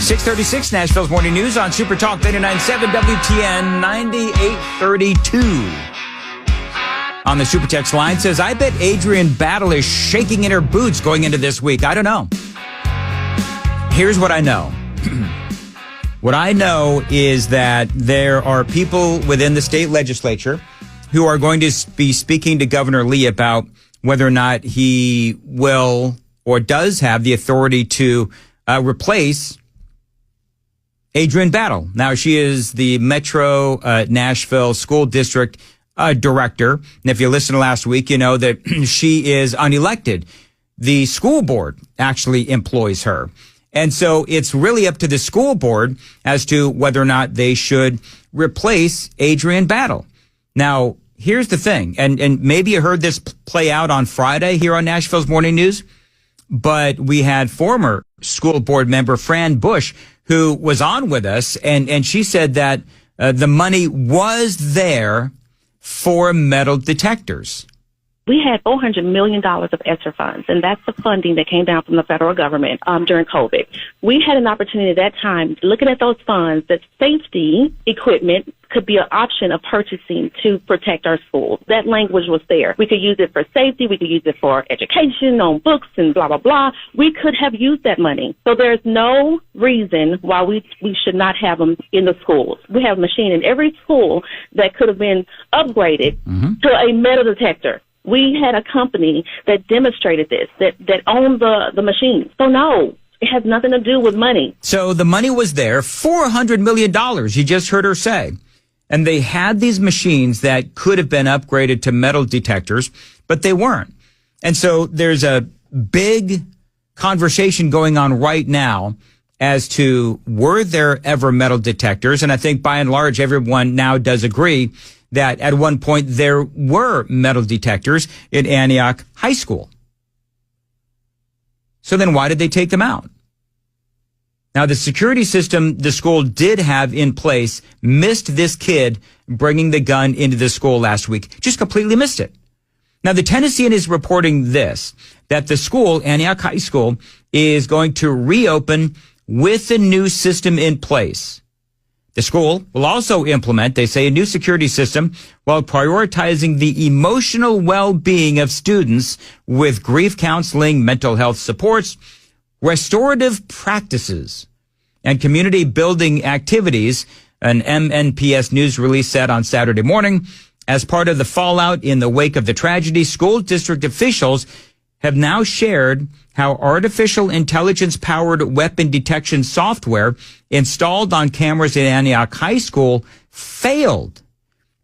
636 Nashville's Morning News on Super Talk 99.7 WTN 9832. On the Super Text line says, I bet Adrian Battle is shaking in her boots going into this week. I don't know. Here's what I know. What I know is that there are people within the state legislature who are going to be speaking to Governor Lee about whether or not he will or does have the authority to replace Adrian Battle. Now, she is the Metro Nashville School District director. And if you listened to last week, you know that she is unelected. The school board actually employs her. And so it's really up to the school board as to whether or not they should replace Adrian Battle. Now, here's the thing, and maybe you heard this play out on Friday here on Nashville's Morning News, but we had former school board member Fran Bush who was on with us, and she said that the money was there for metal detectors. We had $400 million of ESSER funds, and that's the funding that came down from the federal government during COVID. We had an opportunity at that time, looking at those funds, that safety equipment could be an option of purchasing to protect our schools. That language was there. We could use it for safety. We could use it for education, on books, and blah, blah, blah. We could have used that money. So there's no reason why we should not have them in the schools. We have a machine in every school that could have been upgraded to a metal detector. We had a company that demonstrated this, that owned the machine. So no, it has nothing to do with money. So the money was there, $400 million, you just heard her say. And they had these machines that could have been upgraded to metal detectors, but they weren't. And so there's a big conversation going on right now as to were there ever metal detectors? And I think by and large, everyone now does agree that at one point there were metal detectors in Antioch High School. So then why did they take them out? Now, the security system the school did have in place missed this kid bringing the gun into the school last week. Just completely missed it. Now, the Tennessean is reporting this, that the school, Antioch High School, is going to reopen with a new system in place. The school will also implement, they say, a new security system while prioritizing the emotional well-being of students with grief counseling, mental health supports, restorative practices, and community building activities, an MNPS news release said on Saturday morning. As part of the fallout in the wake of the tragedy, school district officials have now shared how artificial intelligence-powered weapon detection software installed on cameras in Antioch High School failed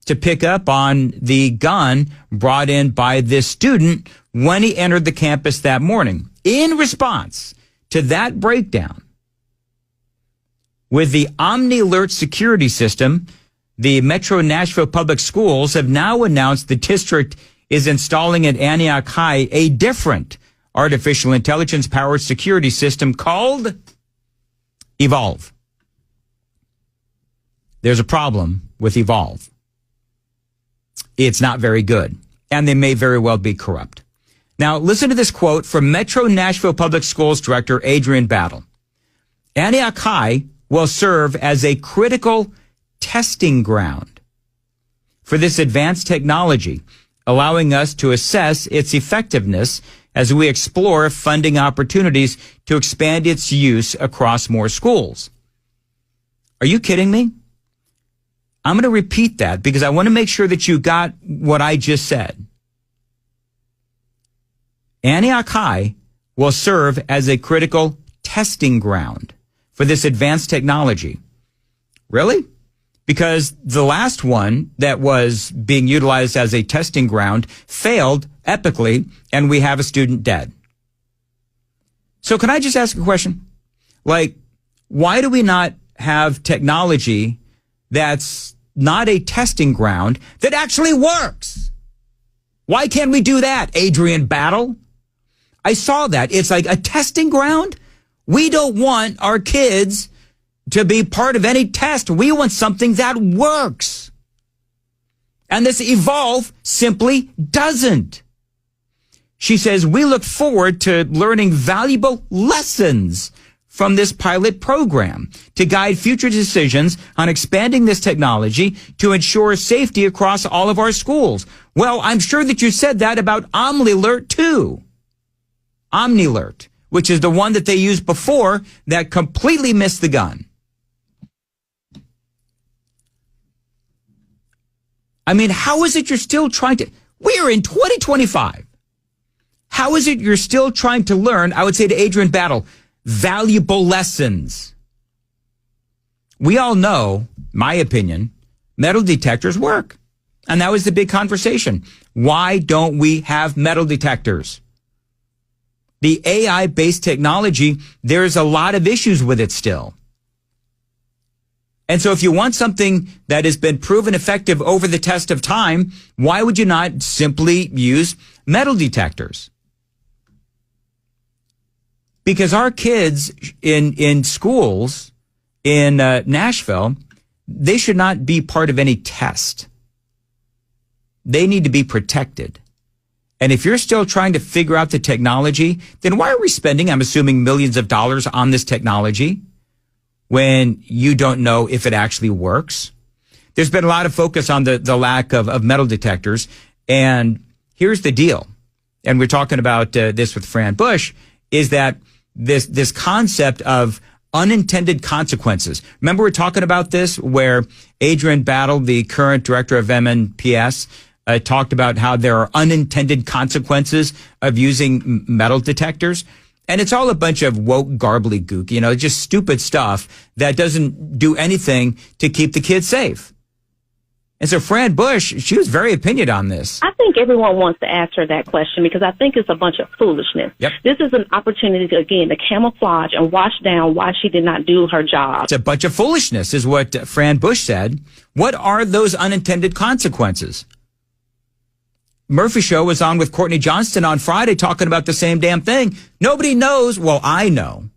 to pick up on the gun brought in by this student when he entered the campus that morning. In response to that breakdown, with the OmniAlert security system, the Metro Nashville Public Schools have now announced the district is installing at Antioch High a different artificial intelligence-powered security system called Evolve. There's a problem with Evolve. It's not very good, and they may very well be corrupt. Now, listen to this quote from Metro Nashville Public Schools Director Adrian Battle. Antioch High will serve as a critical testing ground for this advanced technology, allowing us to assess its effectiveness as we explore funding opportunities to expand its use across more schools. Are you kidding me? I'm going to repeat that because I want to make sure that you got what I just said. Antioch High will serve as a critical testing ground for this advanced technology. Really? Because the last one that was being utilized as a testing ground failed epically, and we have a student dead. So can I just ask a question? Like, why do we not have technology that's not a testing ground that actually works? Why can't we do that, Adrian Battle? I saw that. It's like a testing ground. We don't want our kids to be part of any test. We want something that works. And this Evolve simply doesn't. She says, we look forward to learning valuable lessons from this pilot program to guide future decisions on expanding this technology to ensure safety across all of our schools. Well, I'm sure that you said that about OmniAlert too. OmniAlert, which is the one that they used before that completely missed the gun. I mean, how is it you're still trying to... We're in 2025. How is it you're still trying to learn, I would say to Adrian Battle, valuable lessons? We all know, my opinion, metal detectors work. And that was the big conversation. Why don't we have metal detectors? The AI-based technology, there's a lot of issues with it still. And so if you want something that has been proven effective over the test of time, why would you not simply use metal detectors? Because our kids in schools in Nashville, they should not be part of any test. They need to be protected. And if you're still trying to figure out the technology, then why are we spending, I'm assuming, millions of dollars on this technology when you don't know if it actually works? There's been a lot of focus on the lack of metal detectors. And here's the deal. And we're talking about this with Fran Bush, is that this concept of unintended consequences. Remember, we're talking about this where Adrian Battle, the current director of MNPS, talked about how there are unintended consequences of using metal detectors. And it's all a bunch of woke gobbledygook, just stupid stuff that doesn't do anything to keep the kids safe. And so Fran Bush, she was very opinionated on this. I think everyone wants to answer that question because I think it's a bunch of foolishness. Yep. This is an opportunity to, again, to camouflage and wash down why she did not do her job. It's a bunch of foolishness is what Fran Bush said. What are those unintended consequences? Murphy Show was on with Courtney Johnston on Friday talking about the same damn thing. Nobody knows. Well, I know.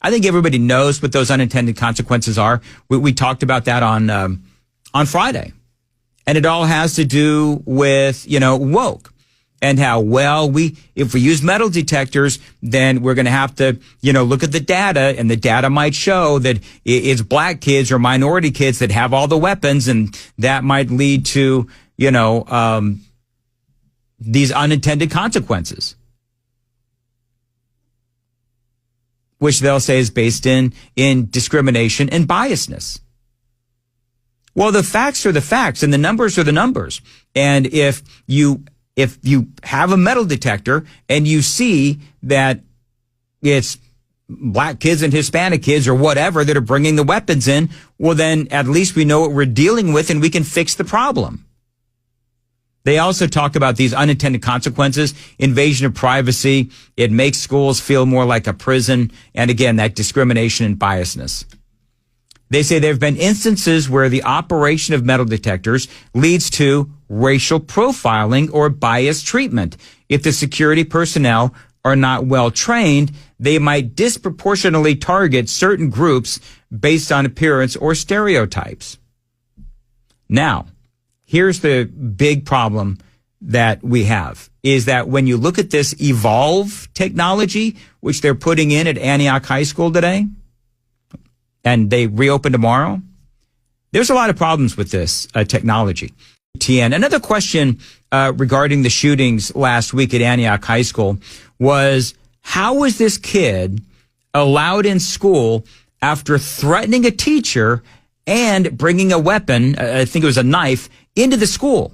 I think everybody knows what those unintended consequences are. We talked about that on Friday. And it all has to do with, woke and how, if we use metal detectors, then we're going to have to, look at the data, and the data might show that it's black kids or minority kids that have all the weapons, and that might lead to, these unintended consequences, which they'll say is based in discrimination and biasness. Well, the facts are the facts and the numbers are the numbers. And if you have a metal detector and you see that it's black kids and Hispanic kids or whatever that are bringing the weapons in, well, then at least we know what we're dealing with and we can fix the problem. They also talk about these unintended consequences, invasion of privacy. It makes schools feel more like a prison. And again, that discrimination and biasness. They say there have been instances where the operation of metal detectors leads to racial profiling or biased treatment. If the security personnel are not well trained, they might disproportionately target certain groups based on appearance or stereotypes. Now, here's the big problem that we have, is that when you look at this Evolve technology, which they're putting in at Antioch High School today, and they reopen tomorrow, there's a lot of problems with this technology. TN. Another question regarding the shootings last week at Antioch High School was, how was this kid allowed in school after threatening a teacher and bringing a weapon, I think it was a knife, into the school?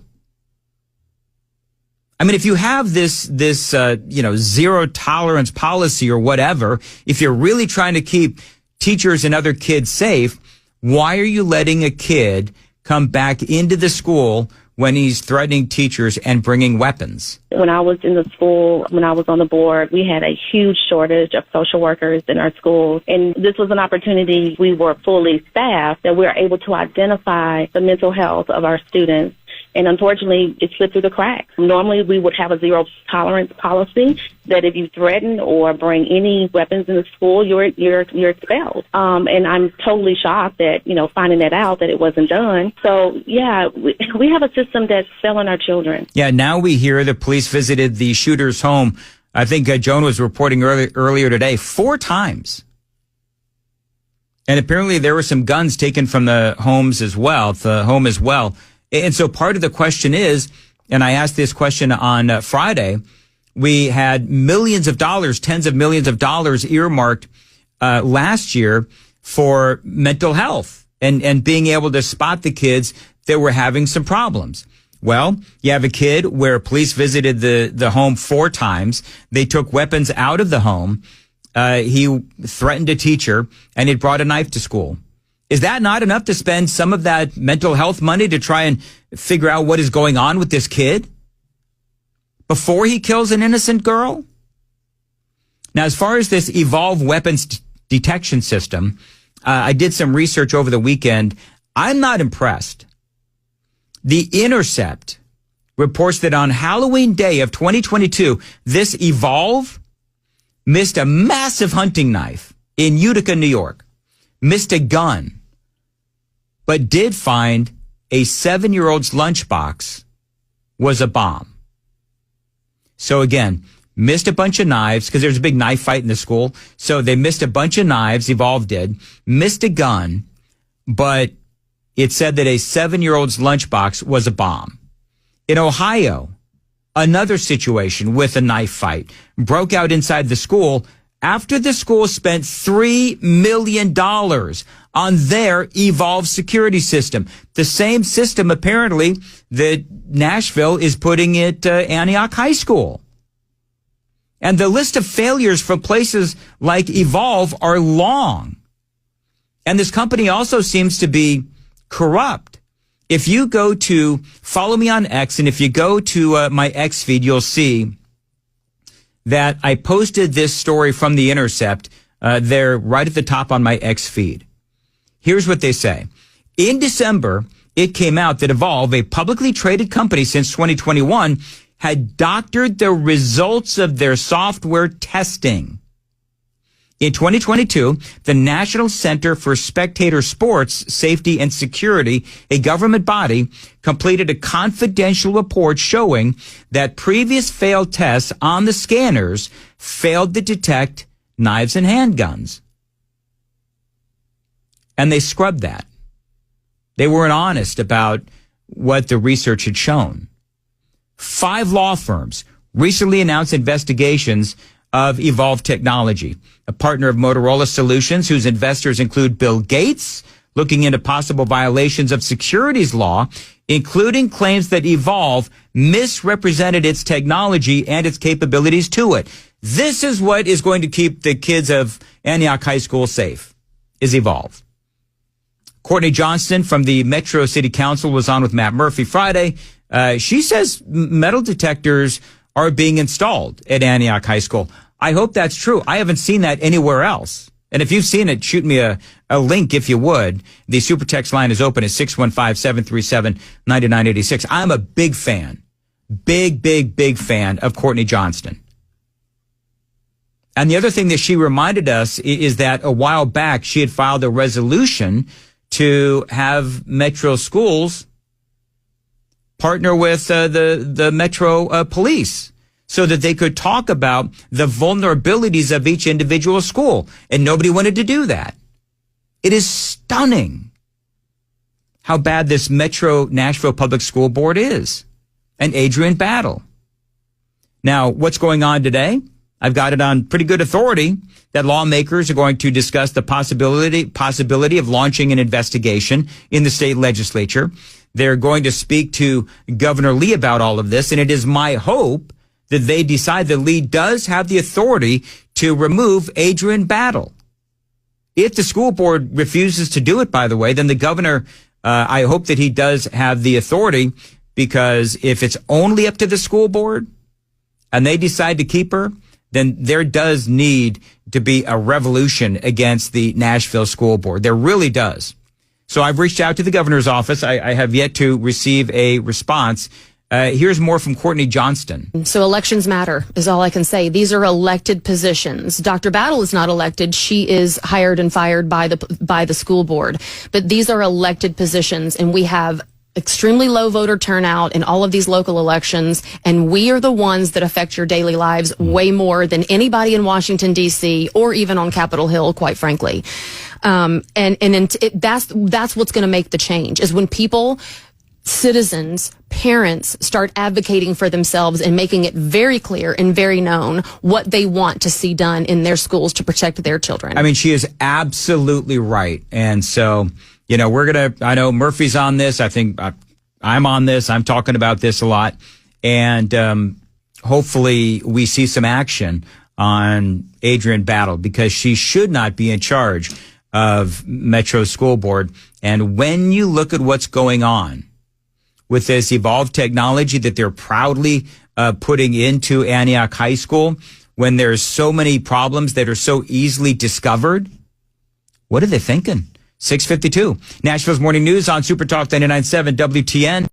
I mean, if you have this zero tolerance policy or whatever, if you're really trying to keep teachers and other kids safe, why are you letting a kid come back into the school when he's threatening teachers and bringing weapons? When I was in the school, when I was on the board, we had a huge shortage of social workers in our schools. And this was an opportunity. We were fully staffed that we were able to identify the mental health of our students. And unfortunately, it slipped through the cracks. Normally, we would have a zero tolerance policy that if you threaten or bring any weapons in the school, you're expelled. And I'm totally shocked that, finding that out that it wasn't done. So, yeah, we have a system that's failing our children. Yeah, now we hear the police visited the shooter's home. I think Joan was reporting earlier today 4 times. And apparently there were some guns taken from the home as well. And so part of the question is, and I asked this question on Friday, we had millions of dollars, tens of millions of dollars earmarked last year for mental health and being able to spot the kids that were having some problems. Well, you have a kid where police visited the home 4 times. They took weapons out of the home. He threatened a teacher and he brought a knife to school. Is that not enough to spend some of that mental health money to try and figure out what is going on with this kid before he kills an innocent girl? Now, as far as this evolved weapons detection system, I did some research over the weekend. I'm not impressed. The Intercept reports that on Halloween day of 2022, this Evolve missed a massive hunting knife in Utica, New York, missed a gun, but did find a 7-year-old's lunchbox was a bomb. So again, missed a bunch of knives because there's a big knife fight in the school. So they missed a bunch of knives, Evolve did, missed a gun, but it said that a 7-year-old's lunchbox was a bomb. In Ohio, another situation with a knife fight broke out inside the school after the school spent $3 million on their Evolve security system. The same system, apparently, that Nashville is putting at Antioch High School. And the list of failures from places like Evolve are long. And this company also seems to be corrupt. If you go to follow me on X, and if you go to my X feed, you'll see that I posted this story from The Intercept there right at the top on my X feed. Here's what they say. In December, it came out that Evolve, a publicly traded company since 2021, had doctored the results of their software testing. In 2022, the National Center for Spectator Sports Safety and Security, a government body, completed a confidential report showing that previous failed tests on the scanners failed to detect knives and handguns. And they scrubbed that. They weren't honest about what the research had shown. 5 law firms recently announced investigations of Evolve Technology, a partner of Motorola Solutions, whose investors include Bill Gates, looking into possible violations of securities law, including claims that Evolve misrepresented its technology and its capabilities to it. This is what is going to keep the kids of Antioch High School safe, is Evolve. Courtney Johnston from the Metro City Council was on with Matt Murphy Friday. She says metal detectors are being installed at Antioch High School. I hope that's true. I haven't seen that anywhere else. And if you've seen it, shoot me a link if you would. The super text line is open at 615-737-9986. I'm a big fan, big fan of Courtney Johnston. And the other thing that she reminded us is that a while back, she had filed a resolution to have Metro schools partner with the Metro police so that they could talk about the vulnerabilities of each individual school. And nobody wanted to do that. It is stunning how bad this Metro Nashville Public School Board is. And Adrian Battle. Now, what's going on today? I've got it on pretty good authority that lawmakers are going to discuss the possibility of launching an investigation in the state legislature. They're going to speak to Governor Lee about all of this, and it is my hope that they decide that Lee does have the authority to remove Adrian Battle. If the school board refuses to do it, by the way, then the governor, I hope that he does have the authority, because if it's only up to the school board and they decide to keep her, then there does need to be a revolution against the Nashville School Board. There really does. So I've reached out to the governor's office. I have yet to receive a response. Here's more from Courtney Johnston. So elections matter is all I can say. These are elected positions. Dr. Battle is not elected. She is hired and fired by the school board. But these are elected positions, and we have extremely low voter turnout in all of these local elections, and we are the ones that affect your daily lives way more than anybody in Washington, D.C., or even on Capitol Hill, quite frankly. That's what's going to make the change, is when people, citizens, parents start advocating for themselves and making it very clear and very known what they want to see done in their schools to protect their children. I mean, she is absolutely right. And so, you know, I know Murphy's on this. I think I'm on this. I'm talking about this a lot. And hopefully we see some action on Adrienne Battle, because she should not be in charge of Metro School Board. And when you look at what's going on with this evolved technology that they're proudly putting into Antioch High School, when there's so many problems that are so easily discovered, what are they thinking? 6:52. Nashville's Morning News on Super Talk 99.7 WTN.